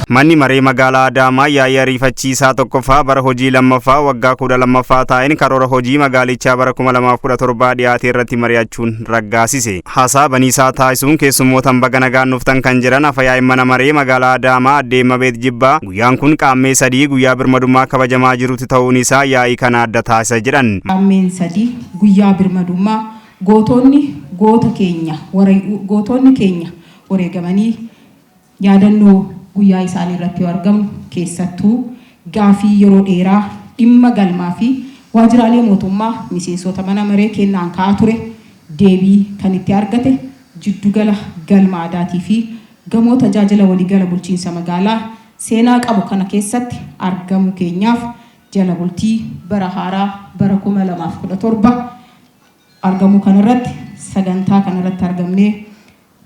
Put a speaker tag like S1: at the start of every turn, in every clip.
S1: Manni maree magaalaa Adaamaa yaa'ii ariifachiisaa tokkoffaa bara hojii lammaffaa waggaa 12ffaa taa'een karoora hojii magaalichaa bara 2017 dhiyaate irratti mari'achuun raggaasise. Haasaa baniisaa taasisuun keessummootaan baga nagaan dhuftan kan jedhan afayyaa'in mana maree magaalaa Adaamaa Aadde Mabeet Jibbaa guyyaan kun qaammee sadii guyyaa birmadummaa kabajamaa jirutti ta'uun isaa yaa'ii kana adda taasisa jedhan.
S2: Qaammeen sadii guyyaa birmadummaa gootonni keenya wareegamanii yaadannoo guyyaa isaanii irratti argamu keessattuu gaafii yeroo dheeraa dhimma galmaa fi waajjiraalee mootummaa miseensota mana maree kennaan ka'aa ture deebii kan itti argate jiddugala galma aadaatii fi gamoo tajaajila waliigala bulchiinsa magaalaa seenaa qabu kana keessatti argamu keenyaaf jala bultii bara haaraa bara 2017 argamu kanarratti sagantaa kanarratti argamnee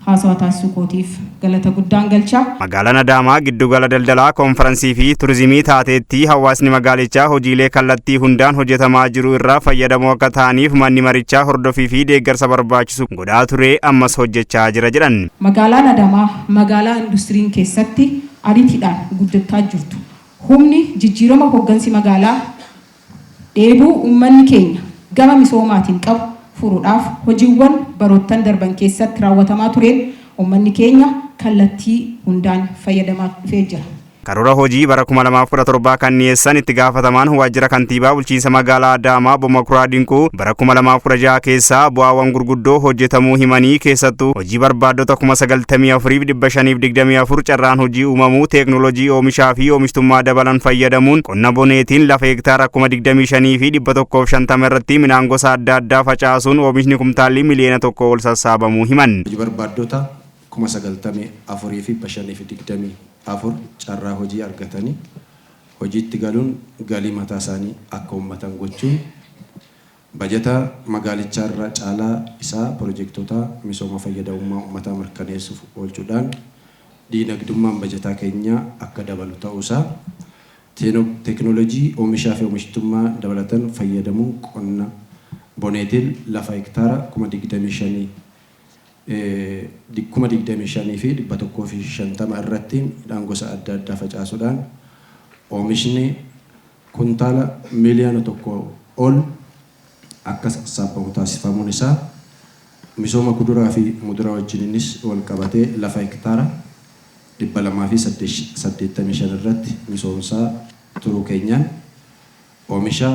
S2: haasawaa taasisuu kootiif galata guddaan galchaa.
S1: Magaalaan Adaamaa giddugala daldalaa konferansii fi turizimii taateetti hawaasni magaalichaa hojiilee kallattii hundaan hojjetamaa jiru irraa fayyadamoo akka ta'aniif manni marichaa hordofii fi deeggarsa barbaachisu godhaa ture ammas hojjechaa jira jedhan.
S2: Magaalaan Adaamaa magaalaa industiriin keessatti ariitiidhaan guddachaa jirtu. Humni jijjiirama hooggansi magaalaa dheebuu uummanni keenya gama misoomaatiin qabu furuudhaaf hojiiwwan baroottan darban keessatti raawwatamaa tureen uummanni keenya kallattii hundaan fayyadamaa dhufee jira.
S1: Karoora hojii bara 2017 kan dhiyeessan itti gaafatamaan waajjira kantiibaa bulchiinsa magaalaa Adaamaa Bomakuraa Dinquu bara 2016 keessaa bu'aawwan gurguddoo hojjetamuu himanii keessattuu hojii barbaaddota 94,524 carraan hojii uumamuu teeknooloojii oomishaa fi oomishtummaa dabalan fayyadamuun qonna boneetiin lafa hektaara 25,150 irratti midhaan gosa adda addaa facaasuun oomishni kumtaalli miliyoona 1 ol sassaabamuu himan.
S3: Hojii barbaaddota 94,524 carraa hojii argatanii hojiitti galuun galii mataa isaanii akka uummatan gochuun bajeta magaalichaa irraa caalaa isaa piroojektota misooma fayyadamummaa uummataa mirkaneessuuf oolchuudhaan diinagdummaan bajetaa keenyaa akka dabalu ta'uusaa teeknooloojii oomishaa fi oomishtummaa dabalatan fayyadamuun qonna boneetiin lafa hektaara 25,000 fi 150 irratti midhaan gosa adda addaa facaasuudhaan oomishni kuntaala miliyoona 1 ol akka sassaabamu taasifamuun isaa misooma kuduraa fi muduraa wajjinis wal qabatee lafa hektaara 285 irratti misoomsaa turuu keenyaan oomisha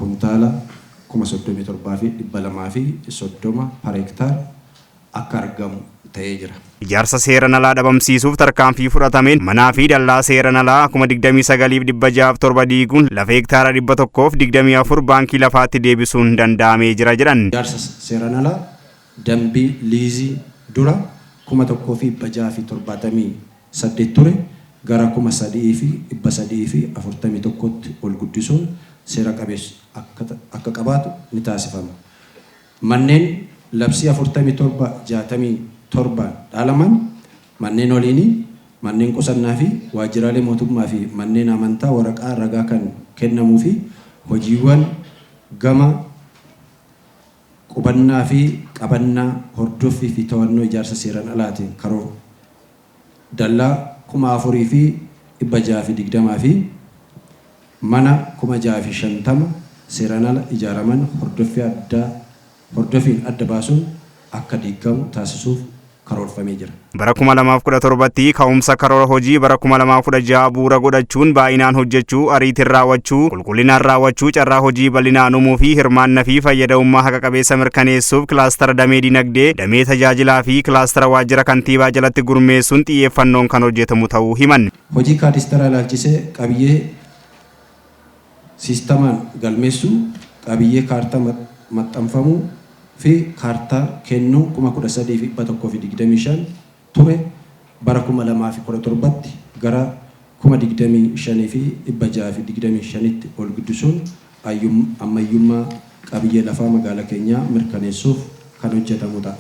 S3: kuntaala 37,230 per hektaara akka argamu ta'ee jira.
S1: Ijaarsa seeraan alaa dhabamsiisuuf tarkaanfii fudhatameen manaa fi dallaa seeraan alaa 29,607 diiguun lafa hektaara 124 baankii lafaatti deebisuun danda'amee jira jedhan.
S3: Ijaarsa seeraan alaa dambii liizii dura 1,678 ture gara 3,341tti ol guddisuun seera qabeessa akka qabaatu ni taasifama. Manneen labsii 4767 dhaalaman manneen oliinii manneen qusannaa fi waajjiraalee mootummaa fi manneen amantaa waraqaa ragaa kan kennamuu fi hojiiwwan gama qubannaa fi qabannaa hordoffii fi to'annoo ijaarsa seeraan alaatiin karoora dallaa 4,620 fi mana 6,050 seeraan ala ijaaraman hordoffiin adda baasuun akka diigamu taasisuuf karoorfamee jira.
S1: Bara 2017tti ka'umsa karoora hojii bara 2016 bu'uura godhachuun baay'inaan hojjechuu, ariitiin raawwachuu, qulqullinaan raawwachuu, carraa hojii bal'inaan uumuu fi hirmaannaa fi fayyadamummaa haqa qabeessa mirkaneessuuf kilaastara damee dinagdee, damee tajaajilaa fi kilaastara waajjira kantiibaa jalatti gurmeessuun xiyyeeffannoon kan hojjetamu ta'uu himan.
S3: Hojii kaadistara ilaalchisee qabiyyee siistamaan galmeessuu, qabiyyee kaartaa maxxanfamuu fi kaartaa kennuu 13,125 ture bara 2017tti gara 25,625tti ol guddisuun ammayyummaa qabiyyee lafaa magaalaa keenyaa mirkaneessuuf kan hojjetamu ta'a.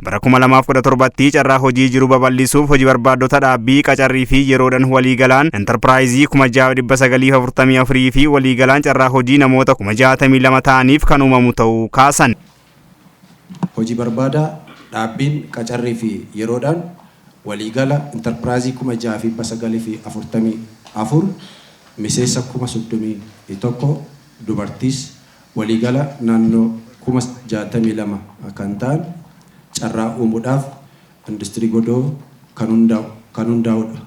S1: Bara 2017tti carraa hojii jiru babal'isuuf hojii barbaaddota dhaabbii qacarrii fi yeroodhaan waliigalaan enterpiraayizii 6,944 fi waliigalaan carraa hojii namoota 62,000 ta'aniif kan uumamu ta'uu kaasan.
S3: Hojii barbaadaa dhaabbiin qacarrii fi yeroodhaan waliigala intarpiraayizii 6,944 miseensa 31,000 dubartiis waliigala naannoo 62,000 kan ta'an carraa uumuudhaaf industirii godoo kan hundaa'udha.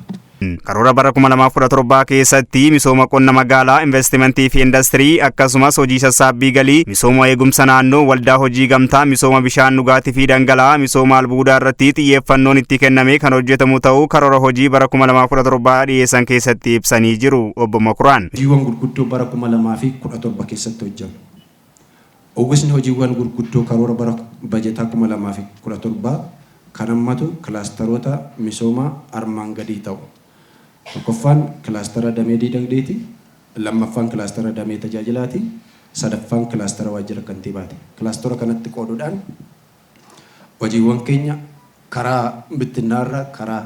S1: Karoora bara 2017 keessatti misooma qonna magaalaa, investimentii fi industirii akkasumas hojii sassaabbii galii, misooma eegumsa naannoo, waldaa hojii gamtaa, misooma bishaan dhugaatii fi dhangala'aa, misooma albuudaa irratti xiyyeeffannoon itti kennamee kan hojjetamu ta'uu karoora hojii bara 2017 dhiyeessan keessatti ibsanii jiru obbo Makuraan.
S3: Hojiiwwan gurguddoo bara 2017 keessatti hojjetamu. Uwwisni hojiiwwan gurguddoo karoora bara bajetaa 2017 kan hammatu kilaasteroota misoomaa armaan gadii ta'u. Tokkoffaan kilaastera damee diinagdeeti, lammaffaan kilaastera damee tajaajilaati, sadaffaan kilaastera waajjira kantiibaati. Kilaastera kanatti qooduudhaan hojiiwwan keenya karaa bittinnaarra karaa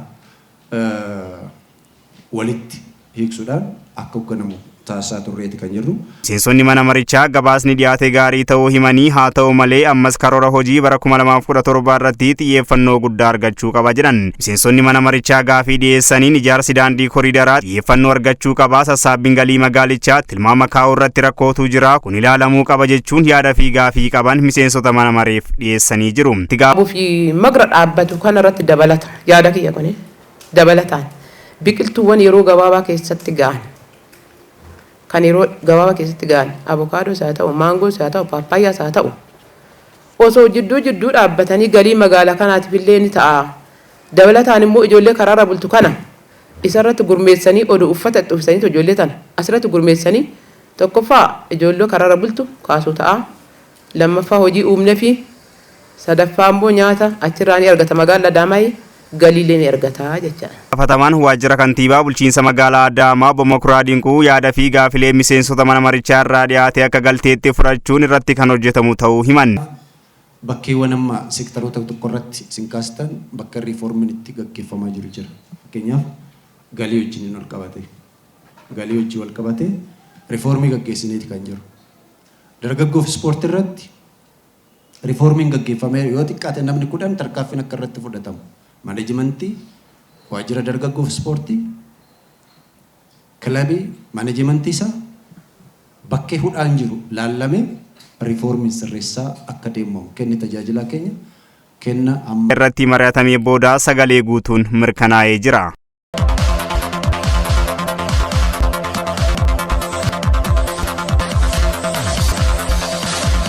S3: walitti hiiksuudhaan akka hoogganamu taasisaa turreeti kan jirru.
S1: Miseensonni mana marichaa gabaasni dhiyaate gaarii ta'uu himanii haa ta'u malee ammas karoora hojii bara 2017 irratti xiyyeeffannoo guddaa argachuu qaba jedhan. Miseensonni mana marichaa gaafii dhiyeessaniin ijaarsi daandii koriidaraa xiyyeeffannoo argachuu qaba, sassaabbiin galii magaalichaa tilmaama kaa'uu irratti rakkootu jira, kun ilaalamuu qaba jechuun yaada fi gaafii qaban miseensota mana mareef dhiyeessanii jiru.
S4: Fi magra dhaabbatu kana irratti dabalata yaada kiyya kuni dabalataan biqiltuuwwan yeroo gabaabaa keessatti ga'an kan yeroo gabaabaa keessatti ga'an avokaadoo haa ta'u, maangoo haa ta'u, paappaayyaa haa ta'u osoo jidduu dhaabbatanii galii magaalaa kanaatiif illee ni ta'a. Dabalataan immoo ijoollee karaarra bultu kana isarratti gurmeessanii oduu uffata itti uffisanii ijoollee tana asirratti gurmeessanii tokkoffaa ijoollee karaarra bultu kaasuu ta'a. Lammaffaa hojii uumne fi sadaffaa immoo nyaata achirraa ni argata magaalaa Adaamaa galiilee ni argata jecha.
S1: Afatamaan waajjira kantiibaa bulchiinsa magaalaa Adaamaa obbo Makuraa Dinquu yaada fi gaafilee miseensota mana marichaa irraa dhiyaate akka galteetti fudhachuun irratti kan hojjetamu ta'uu himan.
S3: Bakkeewwan amma seektaroota tokko irratti sinkaastan bakka riiformiin itti gaggeeffamaa jiru jira. Fakkeenyaaf galii wajjin wal qabate. Galii wajjin wal qabate riiformii gaggeessineeti kan jiru. Dargaggoof ispoortii irratti riiformiin gaggeeffamee yoo xiqqaate namni 10 tarkaanfiin akka irratti fudhatamu. Maneejimentii, waajjira dargaggoof ispoortii, kilabii, maneejimentii isaa bakkee hudhaan jiru laallamee riiformiin sirreessaa akka deemamu kenni tajaajilaa keenya kenna amma
S1: irratti mari'atamee booda sagalee guutuun mirkanaa'ee jira.